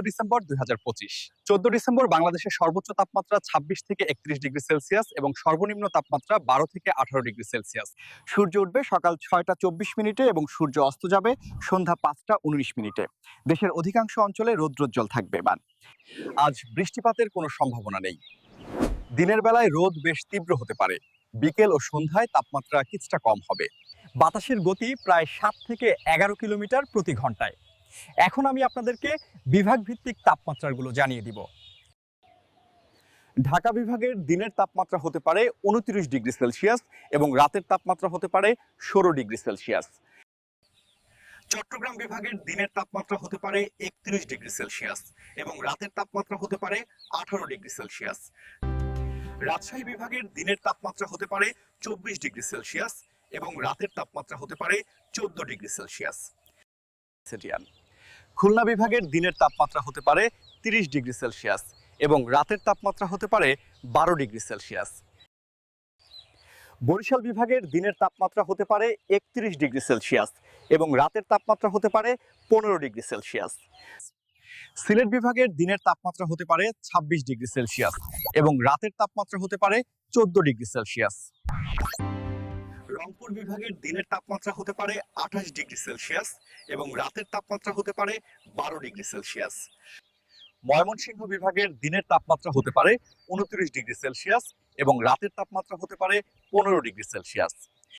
December 2025। 14 December বাংলাদেশের সর্বোচ্চ তাপমাত্রা 26 থেকে 31 ডিগ্রি সেলসিয়াস এবং সর্বনিম্ন তাপমাত্রা 12 থেকে 18 ডিগ্রি সেলসিয়াস। সূর্য উঠবে সকাল 6টা 24 মিনিটে এবং সূর্য অস্ত যাবে সন্ধ্যা 5টা 19 মিনিটে। দেশের অধিকাংশ অঞ্চলে রৌদ্রোজ্জ্বল থাকবে। আজ বৃষ্টিপাতের কোনো সম্ভাবনা নেই। দিনের বেলায় রোদ বেশ তীব্র হতে পারে, বিকেল ও সন্ধ্যায় তাপমাত্রা কিছুটা কম হবে। বাতাসের গতি প্রায় 7 থেকে 11 কিলোমিটার প্রতি ঘন্টায়। এখন আমি আপনাদেরকে বিভাগ ভিত্তিক তাপমাত্রাগুলো জানিয়ে দিব। ঢাকা বিভাগের দিনের তাপমাত্রা হতে পারে 29 ডিগ্রি সেলসিয়াস এবং রাতের তাপমাত্রা হতে পারে 16 ডিগ্রি সেলসিয়াস। চট্টগ্রাম বিভাগের দিনের তাপমাত্রা হতে পারে 31 ডিগ্রি সেলসিয়াস এবং রাতের তাপমাত্রা হতে পারে 18 ডিগ্রি সেলসিয়াস। রাজশাহী বিভাগের দিনের তাপমাত্রা হতে পারে 24 ডিগ্রি সেলসিয়াস এবং রাতের তাপমাত্রা হতে পারে 14 ডিগ্রি সেলসিয়াস। খুলনা বিভাগের দিনের তাপমাত্রা হতে পারে 30 ডিগ্রি সেলসিয়াস এবং রাতের তাপমাত্রা হতে পারে 12 ডিগ্রি সেলসিয়াস। বরিশাল বিভাগের দিনের তাপমাত্রা হতে পারে 31 ডিগ্রি সেলসিয়াস এবং রাতের তাপমাত্রা হতে পারে 15 ডিগ্রি সেলসিয়াস। সিলেট বিভাগের দিনের তাপমাত্রা হতে পারে 26 ডিগ্রি সেলসিয়াস এবং রাতের তাপমাত্রা হতে পারে 14 ডিগ্রি সেলসিয়াস। রংপুর বিভাগের দিনের তাপমাত্রা হতে পারে 28 ডিগ্রি সেলসিয়াস এবং রাতের তাপমাত্রা হতে পারে 12 ডিগ্রি সেলসিয়াস। ময়মনসিংহ বিভাগের দিনের তাপমাত্রা হতে পারে 29 ডিগ্রি সেলসিয়াস এবং রাতের তাপমাত্রা হতে পারে 15 ডিগ্রি সেলসিয়াস।